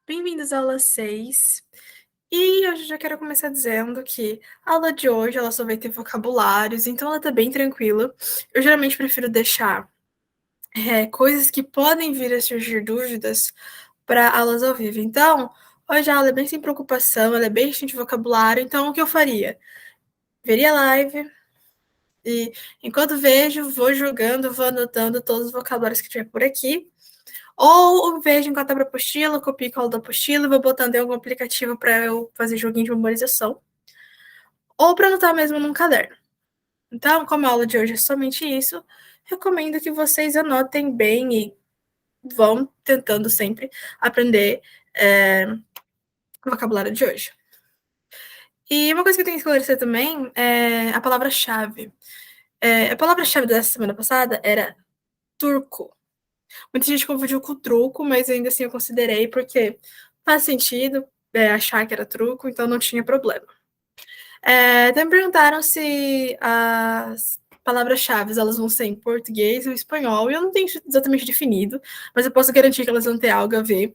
Bem-vindos à aula 6. E hoje eu já quero começar dizendo que a aula de hoje ela só vai ter vocabulários, então ela tá bem tranquila. Eu geralmente prefiro deixar coisas que podem vir a surgir dúvidas para aulas ao vivo. Então, hoje a aula é bem sem preocupação, ela é bem cheia de vocabulário, então o que eu faria? Veria a live e enquanto vejo, vou jogando, vou anotando todos os vocabulários que tiver por aqui. Ou vejo enquanto abro a apostila, copio e colo da apostila e vou botando em algum aplicativo para eu fazer joguinho de memorização. Ou para anotar mesmo num caderno. Então, como a aula de hoje é somente isso, recomendo que vocês anotem bem e vão tentando sempre aprender o vocabulário de hoje. E uma coisa que eu tenho que esclarecer também é a palavra-chave. A palavra-chave dessa semana passada era turco. Muita gente confundiu com truco, mas ainda assim eu considerei porque faz sentido achar que era truco, então não tinha problema. Também perguntaram se as palavras-chave elas vão ser em português ou espanhol, e eu não tenho exatamente definido, mas eu posso garantir que elas vão ter algo a ver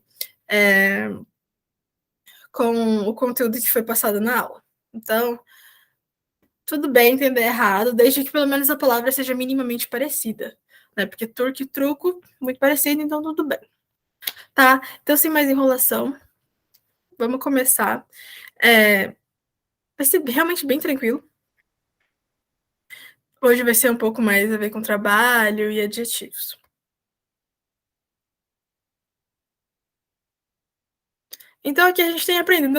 com o conteúdo que foi passado na aula. Então, tudo bem entender errado, desde que pelo menos a palavra seja minimamente parecida, né? Porque turco e truco, muito parecido, então tudo bem. Tá? Então, sem mais enrolação, vamos começar. Vai ser realmente bem tranquilo. Hoje vai ser um pouco mais a ver com trabalho e adjetivos. Então, aqui a gente tem aprendendo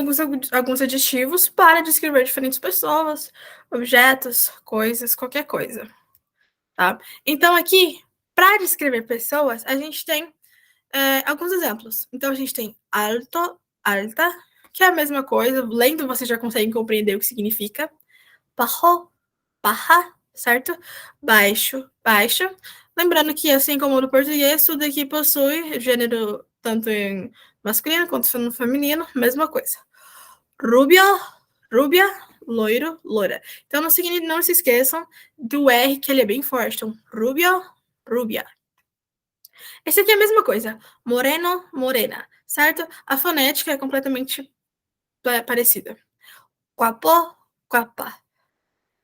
alguns adjetivos para descrever diferentes pessoas, objetos, coisas, qualquer coisa. Tá? Então, aqui, para descrever pessoas, a gente tem alguns exemplos. Então, a gente tem alto, alta, que é a mesma coisa. Lendo, você já consegue compreender o que significa. Bajo, baja, certo? Baixo, baixa. Lembrando que, assim como no português, tudo aqui possui gênero tanto em masculino quanto no feminino, mesma coisa. Rubio, rubia, loiro, loira. Então, não se esqueçam do R, que ele é bem forte. Então, rubio, rubia. Esse aqui é a mesma coisa. Moreno, morena, certo? A fonética é completamente parecida. Guapo, guapa.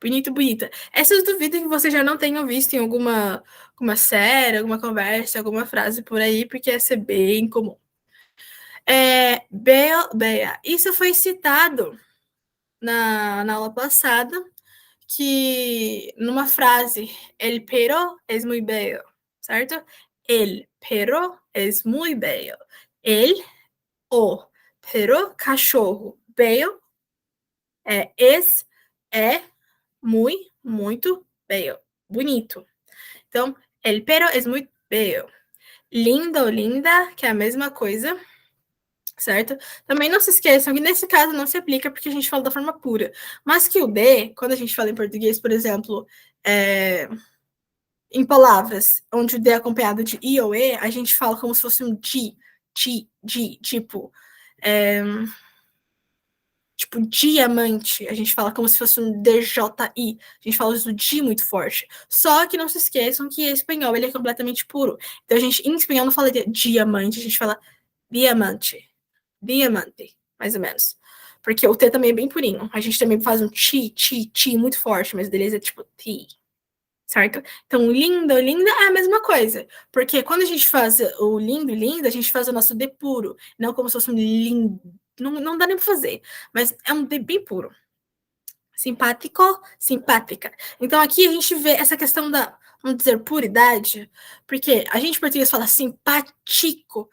Bonito, bonita. Essas duvido que você já não tenha visto em alguma série, alguma conversa, alguma frase por aí, porque essa é bem comum. Bea. Isso foi citado na aula passada, que numa frase, el perro es muy bello, certo? El perro es muy bello. O perro, cachorro, bello, é muito bello, bonito. Então, el perro es muy bello. Lindo, linda, que é a mesma coisa, certo? Também não se esqueçam que nesse caso não se aplica porque a gente fala da forma pura. Mas que o D, quando a gente fala em português, por exemplo, em palavras onde o D é acompanhado de I ou E, a gente fala como se fosse um tipo diamante, a gente fala como se fosse um DJI, a gente fala isso de muito forte. Só que não se esqueçam que em espanhol ele é completamente puro. Então a gente, em espanhol, não fala de diamante, a gente fala diamante, mais ou menos. Porque o T também é bem purinho. A gente também faz um ti muito forte, mas o deles é tipo ti, certo? Então, lindo, linda é a mesma coisa. Porque quando a gente faz o lindo, linda, a gente faz o nosso D puro, não como se fosse um lindo. Não dá nem pra fazer, mas é um D bem puro. Simpático, simpática. Então, aqui a gente vê essa questão da, vamos dizer, puridade, porque a gente em português fala simpático,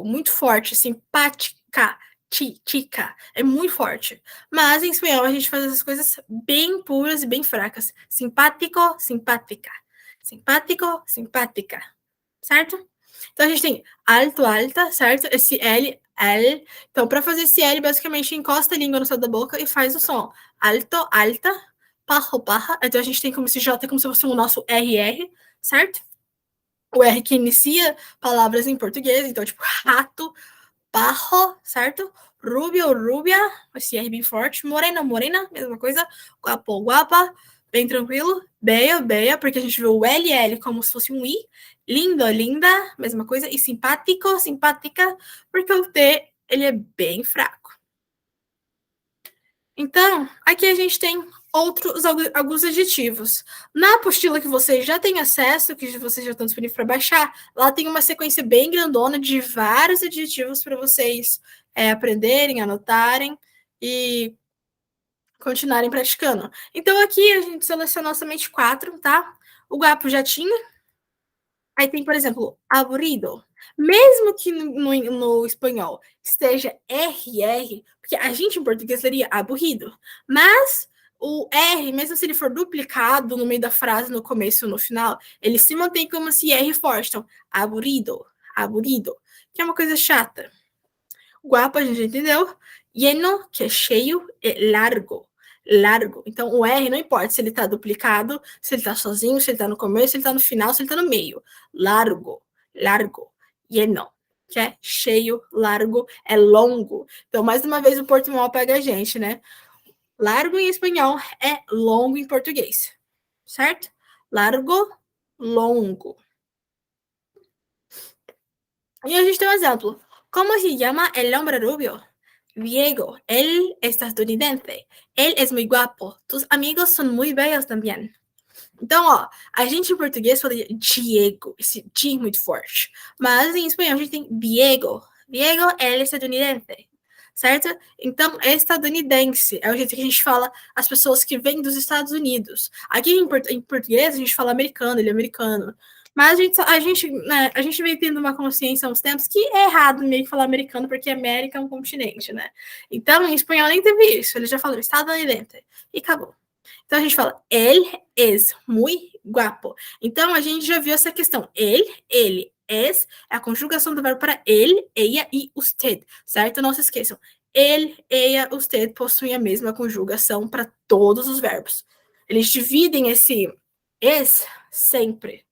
muito forte, simpática, tica, é muito forte. Mas em espanhol a gente faz essas coisas bem puras e bem fracas. Simpático, simpática. Simpático, simpática. Certo? Então a gente tem alto, alta, certo? Esse L, L. Então, para fazer esse L, basicamente encosta a língua no céu da boca e faz o som. Alto, alta, parro, parra. Então a gente tem como esse J como se fosse o nosso RR, certo? O R que inicia palavras em português, então, tipo, rato, parro, certo? Rubio, rubia, esse R bem forte. Morena, morena, mesma coisa. Guapo, guapa, bem tranquilo. Bello, bella, porque a gente viu o LL como se fosse um I. Lindo, linda, mesma coisa. E simpático, simpática, porque o T, ele é bem fraco. Então, aqui a gente tem alguns adjetivos. Na apostila que vocês já têm acesso, que vocês já estão disponíveis para baixar, lá tem uma sequência bem grandona de vários adjetivos para vocês aprenderem, anotarem e continuarem praticando. Então, aqui a gente selecionou somente 4, tá? O guapo já tinha. Aí tem, por exemplo, aburrido. Mesmo que no espanhol esteja RR, porque a gente em português seria aburrido, mas o R, mesmo se ele for duplicado no meio da frase, no começo ou no final, ele se mantém como se R forte. Então, aburrido, aburrido, que é uma coisa chata. Guapo, a gente já entendeu. Lleno, que é cheio, é largo. Largo. Então, o R não importa se ele está duplicado, se ele está sozinho, se ele está no começo, se ele está no final, se ele está no meio. Largo, largo. Lleno, que é cheio, largo, é longo. Então, mais uma vez, o portunhol pega a gente, né? Largo em espanhol é longo em português, certo? Largo, longo. Y a gente tem un ejemplo. ¿Cómo se llama el hombre rubio? Diego, él es estadounidense. Él es muy guapo. Tus amigos son muy bellos também. Então, ó, a gente em português fala Diego, esse G muito forte. Mas em espanhol a gente tem Diego. Diego, ele é estadunidense. Certo? Então, é estadunidense. É o jeito que a gente fala as pessoas que vêm dos Estados Unidos. Aqui em português a gente fala americano, ele é americano. Mas a gente veio tendo uma consciência há uns tempos que é errado meio que falar americano, porque América é um continente, né? Então, em espanhol nem teve isso. Ele já falou estadunidense. E acabou. Então a gente fala, ele es muy guapo. Então a gente já viu essa questão. Ele, es, é a conjugação do verbo para ele, ella e usted, certo? Não se esqueçam. Ele, ella, usted possuem a mesma conjugação para todos os verbos. Eles dividem esse es sempre.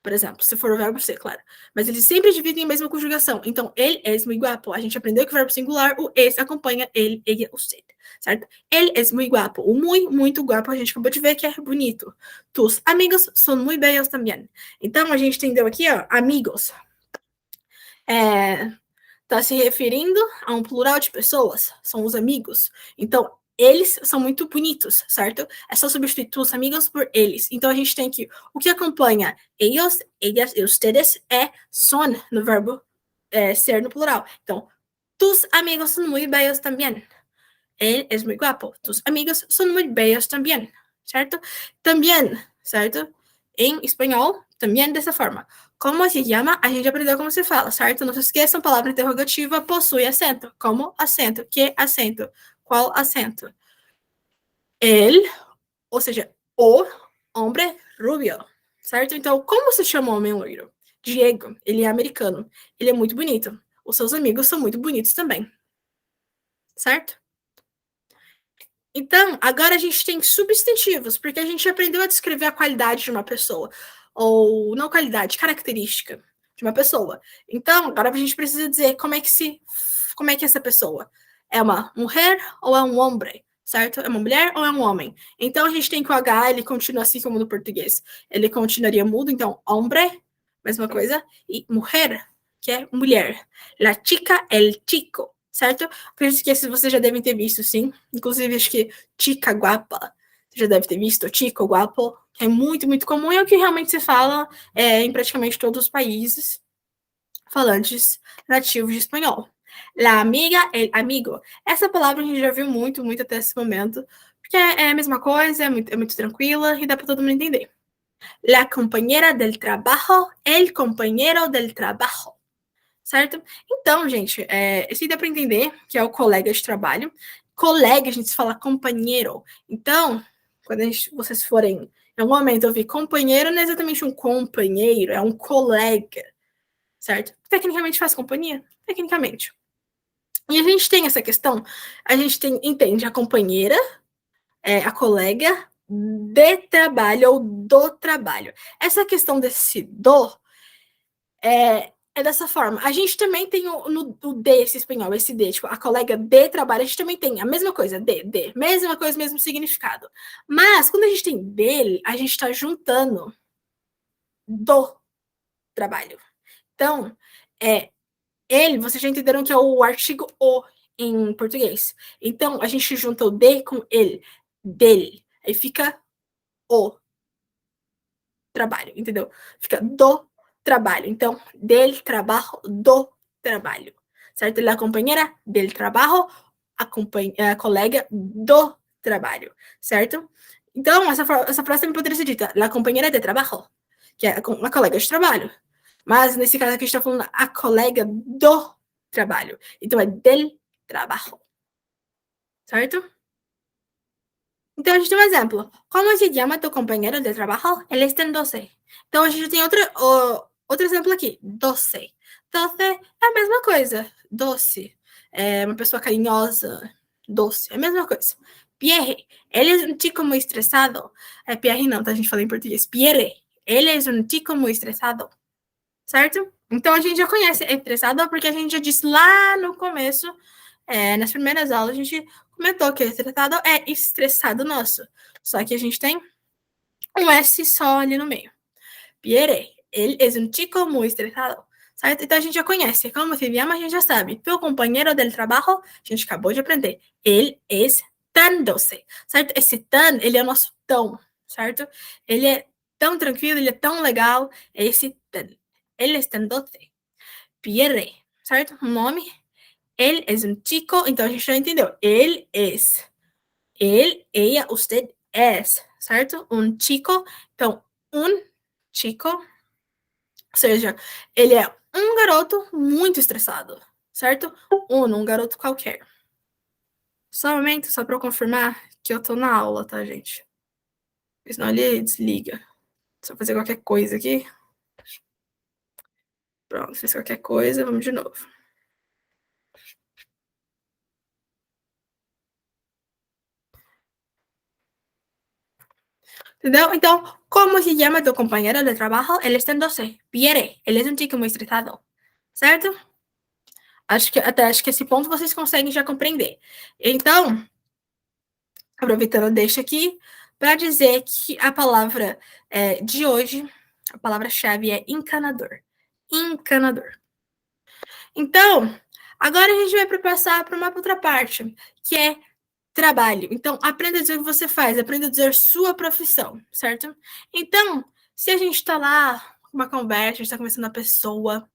Por exemplo, se for o verbo ser, claro. Mas eles sempre dividem a mesma conjugação. Então, ele é muito guapo. A gente aprendeu que o verbo singular, o es, acompanha ele, ella, usted, certo? Ele é muito guapo. O muito guapo, a gente acabou de ver que é bonito. Tus amigos são muito belos também. Então, a gente entendeu aqui, ó, amigos. Tá se referindo a um plural de pessoas. São os amigos. Então, eles são muito bonitos, certo? É só substituir os amigos por eles. Então a gente tem que o que acompanha ellos, ellas e ustedes é son no verbo ser no plural. Então, tus amigos são muito bellos também. Ele é muito guapo. Tus amigos são muito bellos também, certo? Também, certo? Em espanhol, também dessa forma. Como se chama? A gente aprendeu como se fala, certo? Não se esqueçam, palavra interrogativa possui acento. Como acento? Que acento? Qual acento? El, ou seja, o hombre rubio, certo? Então, como se chama o homem loiro? Diego, ele é americano. Ele é muito bonito. Os seus amigos são muito bonitos também. Certo? Então, agora a gente tem substantivos, porque a gente aprendeu a descrever a qualidade de uma pessoa. Ou não qualidade, característica de uma pessoa. Então, agora a gente precisa dizer como é que essa pessoa é uma mulher ou é um homem, certo? É uma mulher ou é um homem? Então a gente tem que o H, ele continua assim como no português. Ele continuaria mudo, então hombre, mesma coisa, e mulher, que é mulher. La chica, el chico, certo? Acredito que esses vocês já devem ter visto, sim. Inclusive, acho que chica guapa, você já deve ter visto, chico guapo, que é muito, muito comum e é o que realmente se fala em praticamente todos os países falantes nativos de espanhol. La amiga, el amigo. Essa palavra a gente já viu muito, muito até esse momento, porque é a mesma coisa, é muito tranquila e dá para todo mundo entender. La compañera del trabajo, el compañero del trabajo. Certo? Então, gente, esse dá para entender que é o colega de trabalho. Colega, a gente fala companheiro. Então, quando vocês forem em algum momento ouvir companheiro, não é exatamente um companheiro, é um colega, certo? Tecnicamente faz companhia, tecnicamente. E a gente tem essa questão, a gente entende a companheira, a colega de trabalho ou do trabalho. Essa questão desse do É dessa forma. A gente também tem o D, esse espanhol, esse D, tipo, a colega de trabalho, a gente também tem a mesma coisa, D, mesma coisa, mesmo significado. Mas, quando a gente tem dele, a gente está juntando do trabalho. Então, ele, vocês já entenderam que é o artigo o em português. Então, a gente junta o de com ele, dele. Aí fica o trabalho, entendeu? Fica do trabalho. Então, del trabajo, do trabalho. Certo? La compañera del trabajo, a colega do trabalho. Certo? Então, essa frase também poderia ser dita, la compañera de trabajo, que é a colega de trabalho. Mas, nesse caso aqui, a gente está falando a colega do trabalho. Então, é del trabajo. Certo? Então, a gente tem um exemplo. Como se chama tu companheiro de trabalho? Ele tem 12. Então, a gente tem outro exemplo aqui. 12. 12 é a mesma coisa. Doce. É uma pessoa carinhosa. Doce. É a mesma coisa. Pierre. Ele é um chico muito estressado. Pierre não, tá? A gente fala em português. Pierre. Ele é um chico muito estressado. Certo? Então, a gente já conhece estressado porque a gente já disse lá no começo, nas primeiras aulas, a gente comentou que estressado é estressado nosso. Só que a gente tem um S só ali no meio. Pierre, ele é um chico muito estressado. Certo? Então a gente já conhece. Como se chama, a gente já sabe. Teu companheiro del trabalho, a gente acabou de aprender. Ele é tan doce. Certo? Esse tan, ele é o nosso tão. Certo? Ele é tão tranquilo, ele é tão legal. É esse tan. Ele é tan doce. Pierre. Certo? O nome. Ele é um chico. Então a gente já entendeu. Ele é. Ele, ella, usted es, certo? Um chico. Então, um chico, ou seja, ele é um garoto muito estressado, certo? Um garoto qualquer. Só um momento, só para eu confirmar que eu tô na aula, tá, gente? Senão ele desliga. Só fazer qualquer coisa aqui. Pronto, fiz qualquer coisa, vamos de novo. Entendeu? Então, como se chama tu companheiro de trabalho? Ele está en 12. Pierre, ele é um chico muito estressado, certo? Acho que esse ponto vocês conseguem já compreender. Então, aproveitando, deixo aqui para dizer que a palavra de hoje, a palavra-chave é encanador. Encanador. Então, agora a gente vai passar para uma outra parte, que é trabalho. Então, aprenda a dizer o que você faz, aprenda a dizer sua profissão, certo? Então, se a gente está lá, uma conversa, a gente está conversando com a pessoa.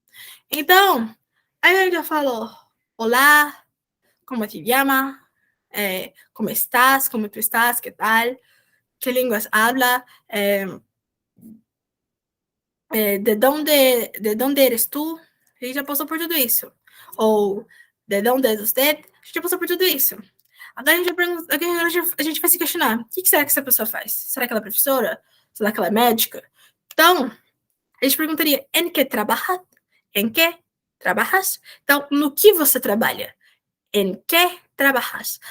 Então, aí a gente já falou, olá, como te llama? ¿Cómo estás? ¿Cómo tú estás? ¿Qué tal? ¿Qué lenguas habla? ¿De dónde eres tú? A gente já passou por tudo isso. Ou, de onde é você? A gente já passou por tudo isso. Agora a gente vai se questionar, o que será que essa pessoa faz? Será que ela é professora? Será que ela é médica? Então, a gente perguntaria, em que trabalha? Em que trabalhas? Então, no que você trabalha? Em que trabalhas?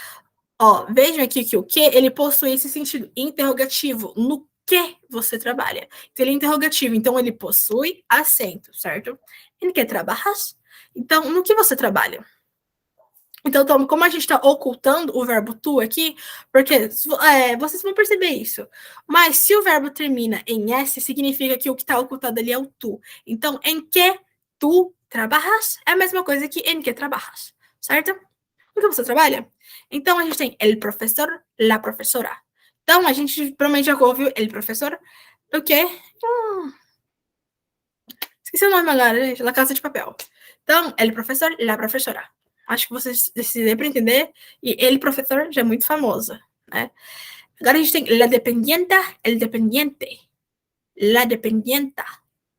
Ó, vejam aqui que o que, ele possui esse sentido interrogativo. No que você trabalha? Então, ele é interrogativo, então ele possui acento, certo? Em que trabalhas? Então, no que você trabalha? Então, como a gente está ocultando o verbo tu aqui, porque vocês vão perceber isso. Mas se o verbo termina em S, significa que o que está ocultado ali é o tu. Então, em que tu trabalhas é a mesma coisa que em que trabalhas, certo? O que você trabalha? Então, a gente tem el professor, la professora. Então, a gente provavelmente já ouviu el professor, o quê? Esqueci o nome agora, gente, La Casa de Papel. Então, el professor, la professora. Acho que vocês decidem para entender. E ele, professor, já é muito famoso, né? Agora a gente tem la dependienta, el dependiente. La dependienta,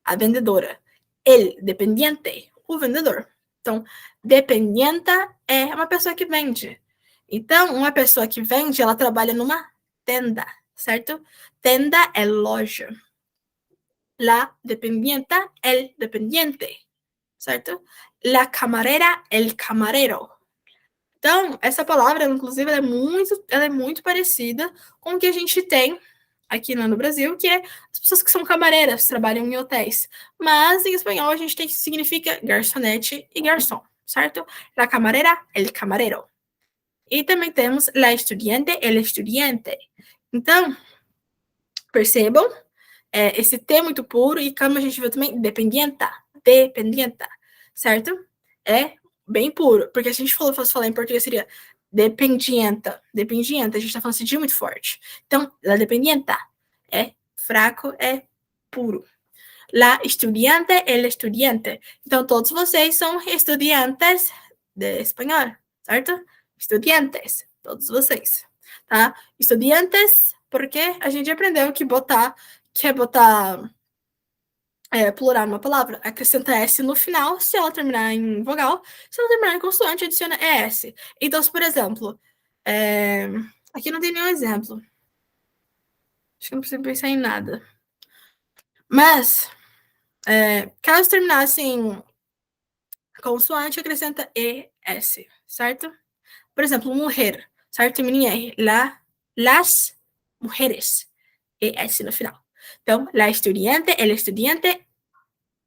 a vendedora. El dependiente, o vendedor. Então, dependienta é uma pessoa que vende. Então, uma pessoa que vende, ela trabalha numa tenda, certo? Tenda é loja. La dependienta, el dependiente, certo? La camarera, el camarero. Então, essa palavra, inclusive, ela é muito parecida com o que a gente tem aqui no Brasil, que é as pessoas que são camareiras, trabalham em hotéis. Mas em espanhol a gente tem que significa garçonete e garçom, certo? La camarera, el camarero. E também temos la estudiante, el estudiante. Então, percebam, esse T muito puro, e como a gente viu também, dependienta, certo? É bem puro, porque se a gente fosse falar em português seria dependienta, a gente tá falando esse D muito forte. Então, la dependienta é fraco, é puro. La estudiante, el estudiante. Então, todos vocês são estudiantes de espanhol, certo? Estudiantes, todos vocês, tá? Estudiantes, porque a gente aprendeu que quer botar plural numa palavra, acrescenta S no final, se ela terminar em vogal, se ela terminar em consoante, adiciona ES. Então, se, por exemplo, aqui não tem nenhum exemplo. Acho que não precisa pensar em nada. Mas, caso terminasse em consoante, acrescenta ES, certo? Por exemplo, mulher, certo? Termina em R. Las mujeres. ES no final. Então, la estudiante, el estudiante,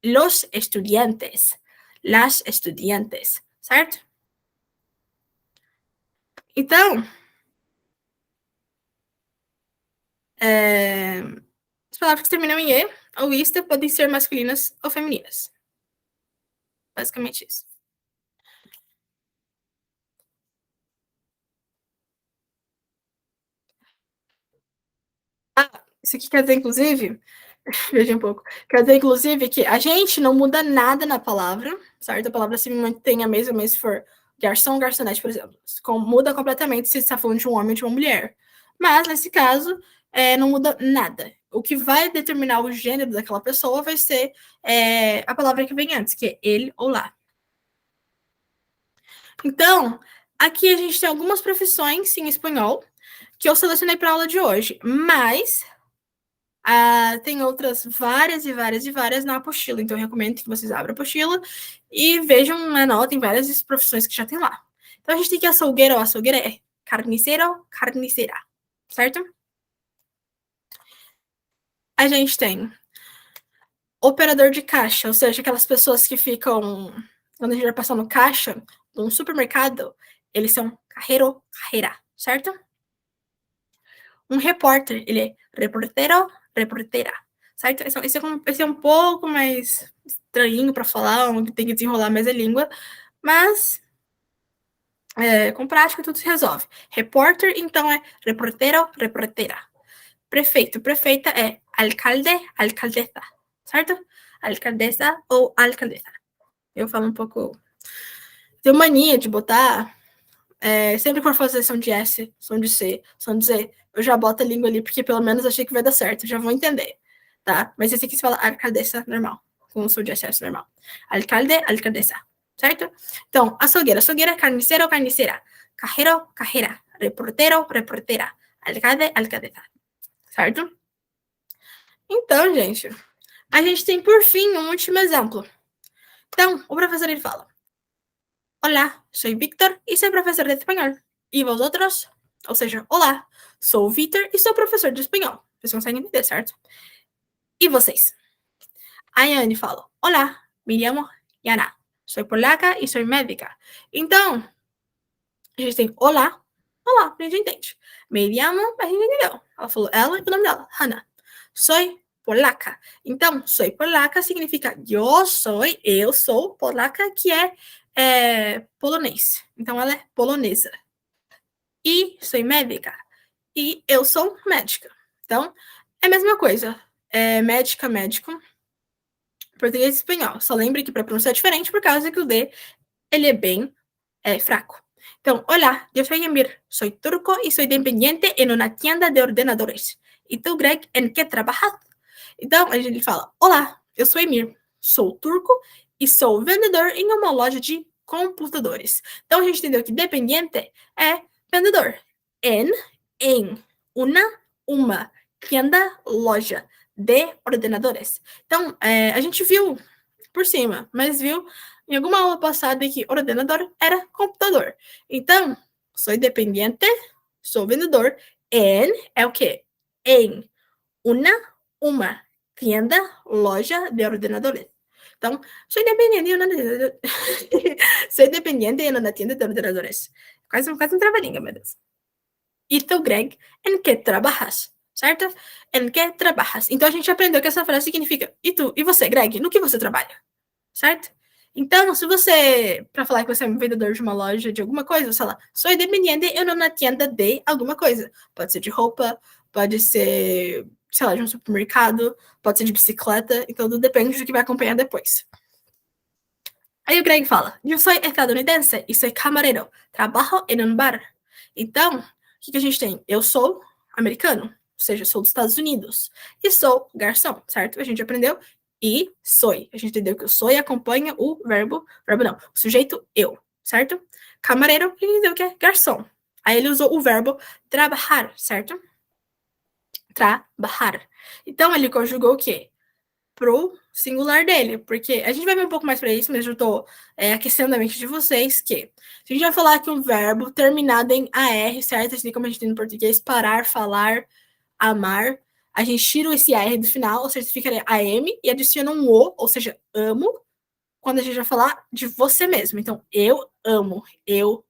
los estudiantes, las estudiantes, certo? Então, as palavras que terminam em E ou ista podem ser masculinas ou femininas. Basicamente isso. Isso aqui quer dizer, inclusive, veja um pouco, quer dizer, inclusive, que a gente não muda nada na palavra, certo? A palavra se mantém a mesma, mas se for garçom, garçonete, por exemplo, muda completamente se você está falando de um homem ou de uma mulher. Mas, nesse caso, não muda nada. O que vai determinar o gênero daquela pessoa vai ser a palavra que vem antes, que é ele ou lá. Então, aqui a gente tem algumas profissões em espanhol que eu selecionei para a aula de hoje, mas tem outras várias e várias e várias na apostila, então eu recomendo que vocês abram a apostila e vejam, anotem várias profissões que já tem lá. Então a gente tem que açougueiro ou açougueira é carniceiro, carniceira, certo? A gente tem operador de caixa, ou seja, aquelas pessoas que ficam, quando a gente vai passar no caixa de um supermercado, eles são cajero, cajera, certo? Um repórter, ele é reportero, reportera, certo? Esse é um pouco mais estranho para falar, onde tem que desenrolar mais a língua, mas com prática tudo se resolve. Repórter, então, é reportero, reportera. Prefeito, prefeita é alcalde, alcaldesa, certo? Alcaldesa ou alcaldesa. Eu falo um pouco... Tenho mania de botar... sempre que for fazer som de S, som de C, som de Z, eu já boto a língua ali, porque pelo menos achei que vai dar certo, já vou entender, tá? Mas esse aqui se fala alcaldesa normal, com o som de SS normal. Alcalde, alcaldesa, certo? Então, açougueira, açougueira, carniceiro, carniceira, cajero, cajera, reportero, reportera, alcalde, alcaldesa, certo? Então, gente, a gente tem, por fim, um último exemplo. Então, o professor, ele fala: Olá, sou Victor e sou professor de espanhol. E vosotros? Ou seja, olá, sou o Victor e sou professor de espanhol. Vocês conseguem entender, certo? E vocês? A Anne fala: Olá, me chamo Yana. Sou polaca e sou médica. Então, a gente tem olá, olá, a gente entende. Me chamo, a gente entendeu. Ela falou ela e o nome dela, Hannah. Sou polaca. Então, sou polaca significa eu sou polaca, que é polonês. Então, ela é polonesa. E sou médica. E eu sou médica. Então, é a mesma coisa. Médica, médico. Português e espanhol. Só lembre que para pronunciar é diferente por causa que o D ele é bem fraco. Então, olá, eu sou Emir. Sou turco e sou dependiente em uma tienda de ordenadores. E tu, Greg, em que trabalhas? Então, a gente fala: Olá, eu sou Emir. Sou turco e sou vendedor em uma loja de computadores. Então, a gente entendeu que dependiente é vendedor. Em uma tienda, loja de ordenadores. Então, a gente viu por cima, mas viu em alguma aula passada que ordenador era computador. Então, sou dependiente, sou vendedor, em é o quê? Em uma tienda, loja de ordenadores. Então, soy dependiente en una tienda de ordenadores. Quase um trava-língua, meu Deus. E tu, Greg, em que trabalhas? Certo? Em que trabalhas? Então, a gente aprendeu que essa frase significa e tu, e você, Greg, no que você trabalha? Certo? Então, se você, para falar que você é um vendedor de uma loja de alguma coisa, você fala, sou dependiente em uma tienda de alguma coisa. Pode ser de roupa, pode ser, sei lá, de um supermercado, pode ser de bicicleta, então tudo depende do que vai acompanhar depois. Aí o Greg fala, eu sou estadunidense e sou camareiro, trabalho em um bar. Então, o que a gente tem? Eu sou americano, ou seja, sou dos Estados Unidos, e sou garçom, certo? A gente aprendeu e sou. A gente entendeu que o sou acompanha o verbo não, o sujeito eu, certo? Camareiro, a gente entendeu que é garçom. Aí ele usou o verbo trabalhar, certo? Trabalhar. Então ele conjugou o quê? Pro singular dele, porque a gente vai ver um pouco mais para isso, mas eu tô aquecendo a mente de vocês que a gente vai falar que um verbo terminado em AR, certo? Assim como a gente tem no português, parar, falar, amar, a gente tira esse AR do final, ou seja, ficaria AM e adiciona um O, ou seja, amo, quando a gente vai falar de você mesmo. Então, eu amo, eu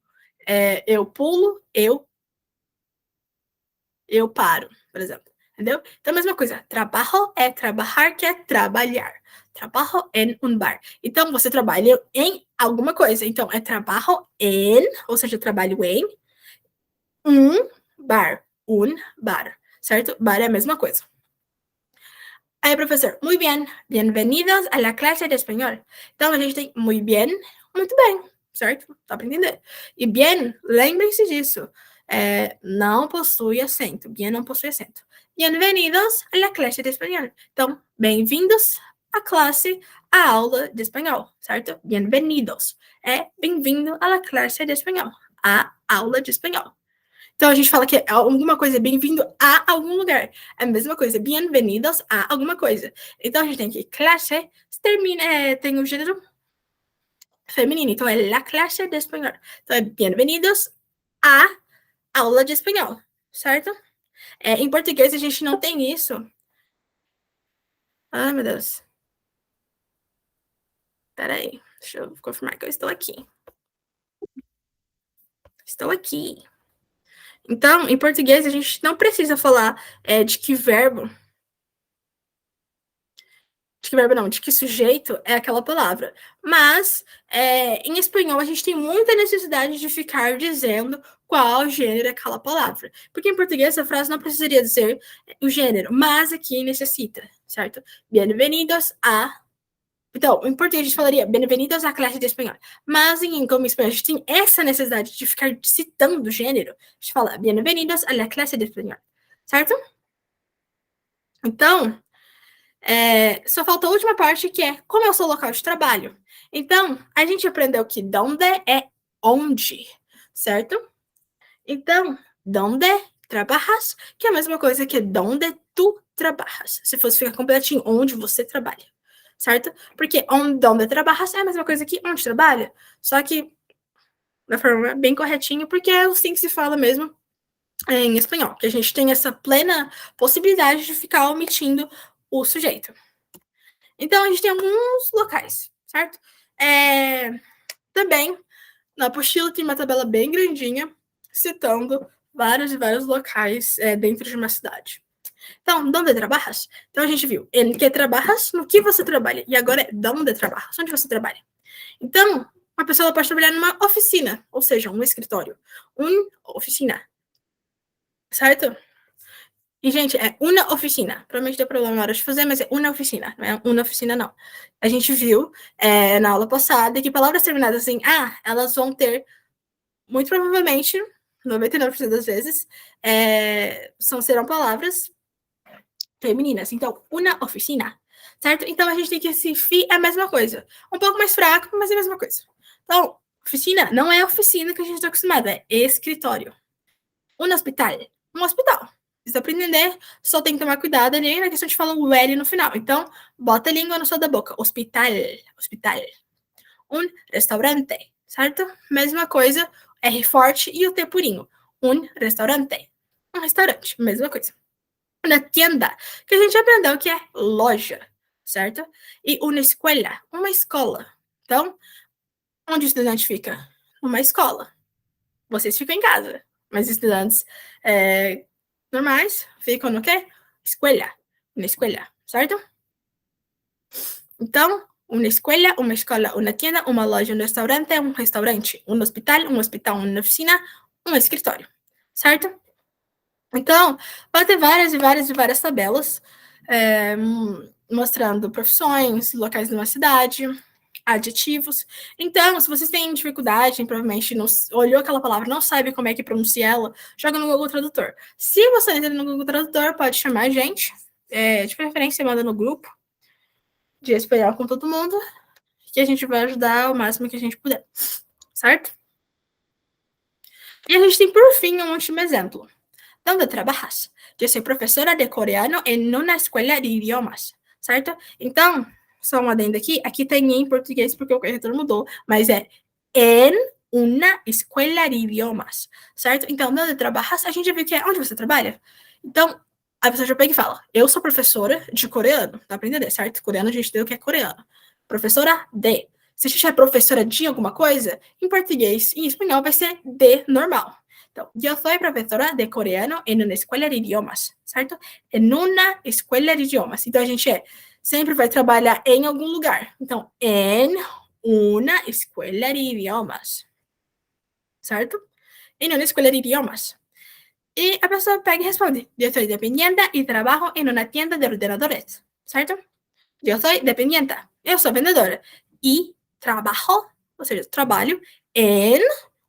pulo, eu paro, por exemplo. Entendeu? Então, a mesma coisa. Trabalho é trabalhar, que é trabalhar. Trabalho em um bar. Então, você trabalha em alguma coisa. Então, é trabalho em, ou seja, trabalho em um bar. Um bar. Certo? Bar é a mesma coisa. Aí, professor, muy bien. Bienvenidos a la clase de espanhol. Então, a gente tem muy bien, muito bem. Certo? Dá para entender. E bien, lembrem-se disso. Não possui acento. Bien não possui acento. Bienvenidos a la clase de espanhol. Então, bem-vindos à classe, à aula de espanhol, certo? Bienvenidos. É bem-vindo à la clase de espanhol, à aula de espanhol. Então, a gente fala que alguma coisa é bem-vindo a algum lugar. É a mesma coisa, bienvenidos a alguma coisa. Então, a gente tem que classe, termina, tem o gênero feminino. Então, é la clase de espanhol. Então, é bem-vindos à aula de espanhol, certo? Em português, a gente não tem isso. Ai, meu Deus. Peraí, deixa eu confirmar que eu estou aqui. Estou aqui. Então, em português, a gente não precisa falar de que verbo. De que verbo não, de que sujeito é aquela palavra. Mas, em espanhol, a gente tem muita necessidade de ficar dizendo qual gênero é aquela palavra. Porque em português a frase não precisaria dizer o gênero, mas aqui necessita, certo? Bienvenidos a. Então, em português a gente falaria bem-vindos à classe de espanhol. Mas como espanhol a gente tem essa necessidade de ficar citando o gênero, a gente fala bem-vindos à classe de espanhol, certo? Então, só falta a última parte, que é como é o seu local de trabalho. Então, a gente aprendeu que donde é onde, certo? Então, donde trabalhas, que é a mesma coisa que donde tu trabalhas. Se fosse ficar completinho, onde você trabalha, certo? Porque onde trabalhas é a mesma coisa que onde trabalha, só que da forma bem corretinha, porque é assim que se fala mesmo em espanhol, que a gente tem essa plena possibilidade de ficar omitindo o sujeito. Então, a gente tem alguns locais, certo? Também, na apostila tem uma tabela bem grandinha, citando vários e vários locais dentro de uma cidade. Então, donde trabalhas? Então, a gente viu em que trabalhas, no que você trabalha. E agora é donde trabalhas, onde você trabalha. Então, uma pessoa pode trabalhar numa oficina, ou seja, um escritório. Oficina, certo? E, gente, é uma oficina. Provavelmente deu problema na hora de fazer, mas é uma oficina. Não é uma oficina, não. A gente viu na aula passada que palavras terminadas em A, elas vão ter, muito provavelmente, 99% das vezes, serão palavras femininas. Então, uma oficina, certo? Então, a gente tem que esse fi é a mesma coisa. Um pouco mais fraco, mas é a mesma coisa. Então, oficina não é oficina que a gente está acostumado, é escritório. Um hospital. Um hospital. Precisa aprender, só tem que tomar cuidado ali na questão de falar o L no final. Então, bota a língua no céu da boca. Hospital. Hospital. Um restaurante, certo? Mesma coisa, R forte e o T purinho. Um restaurante. Um restaurante, mesma coisa. Uma tienda, que a gente aprendeu que é loja, certo? E uma escola, uma escola. Então, onde o estudante fica? Uma escola. Vocês ficam em casa, mas estudantes normais ficam no quê? Escola, na escola, certo? Então, uma escola, uma tienda, uma loja, um restaurante, um hospital, uma oficina, um escritório, certo? Então, vai ter várias e várias e várias tabelas mostrando profissões, locais de uma cidade, adjetivos. Então, se vocês têm dificuldade, provavelmente não olhou aquela palavra, não sabe como é que pronuncia ela, joga no Google Tradutor. Se você entra no Google Tradutor, pode chamar a gente, de preferência, manda no grupo de espanhol com todo mundo, que a gente vai ajudar o máximo que a gente puder, certo? E a gente tem, por fim, um último exemplo. ¿Dónde trabajas? Eu sou professora de coreano em uma escola de idiomas, certo? Então, só um adendo aqui tem em português porque o corretor mudou, mas é em uma escola de idiomas, certo? Então, onde trabalhas, a gente já viu que é onde você trabalha. Então, a pessoa já pega e fala, eu sou professora de coreano, dá pra entender, certo? Coreano a gente deu que é coreano. Professora de. Se a gente é professora de alguma coisa, em português e em espanhol vai ser de normal. Então, eu sou professora de coreano em uma escola de idiomas, certo? Em uma escola de idiomas. Então, a gente sempre vai trabalhar em algum lugar. Então, em uma escola de idiomas, certo? Em uma escola de idiomas. E a pessoa pega e responde: eu sou dependiente e trabalho em uma tienda de ordenadores, certo? Eu sou dependiente, eu sou vendedora. E trabalho, ou seja, trabalho em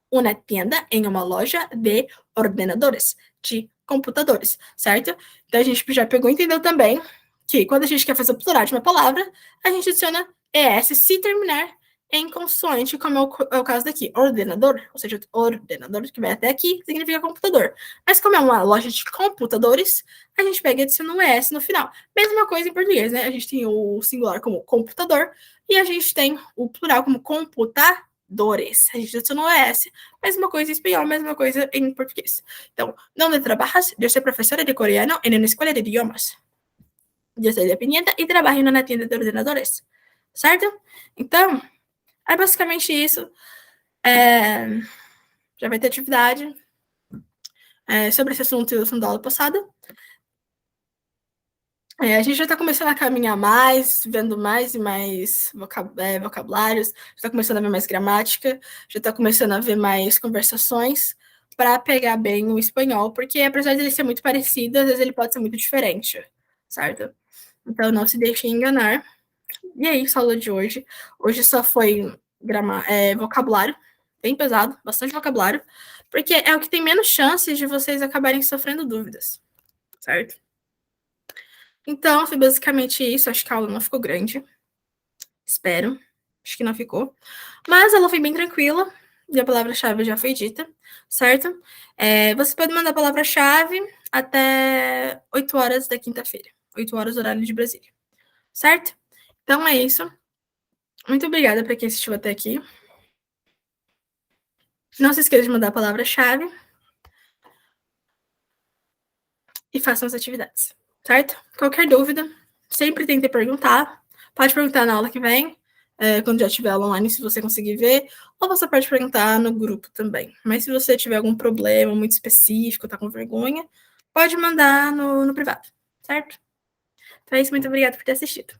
uma tienda, em uma loja de ordenadores, de computadores, certo? Então a gente já pegou e entendeu também que quando a gente quer fazer o plural de uma palavra, a gente adiciona ES se terminar em consoante, como é o caso daqui. Ordenador, ou seja, ordenador que vai até aqui, significa computador. Mas como é uma loja de computadores, a gente pega e adiciona um ES no final. Mesma coisa em português, né? A gente tem o singular como computador e a gente tem o plural como computadores. A gente adicionou ES. Mesma coisa em espanhol, mesma coisa em português. Então, ¿dónde trabajas? Eu sou professora de coreano em uma escola de idiomas. Eu sou dependiente e trabalho na tienda de ordenadores. Certo? Então, é basicamente isso. Já vai ter atividade sobre esse assunto da aula passada. A gente já está começando a caminhar mais, vendo mais e mais vocabulários, já está começando a ver mais gramática, já está começando a ver mais conversações para pegar bem o espanhol, porque apesar de ele ser muito parecido, às vezes ele pode ser muito diferente, certo? Então não se deixe enganar. E é isso a aula de hoje. Hoje só foi vocabulário, bem pesado, bastante vocabulário, porque é o que tem menos chances de vocês acabarem sofrendo dúvidas, certo? Então, foi basicamente isso. Acho que a aula não ficou grande. Espero. Acho que não ficou. Mas ela foi bem tranquila. E a palavra-chave já foi dita, certo? Você pode mandar a palavra-chave até 8 horas da quinta-feira. 8 horas, horário de Brasília. Certo? Então é isso. Muito obrigada para quem assistiu até aqui. Não se esqueça de mandar a palavra-chave. E façam as atividades. Certo? Qualquer dúvida, sempre tente perguntar. Pode perguntar na aula que vem, quando já tiver aula online, se você conseguir ver, ou você pode perguntar no grupo também. Mas se você tiver algum problema muito específico, tá com vergonha, pode mandar no privado, certo? Então é isso, muito obrigada por ter assistido.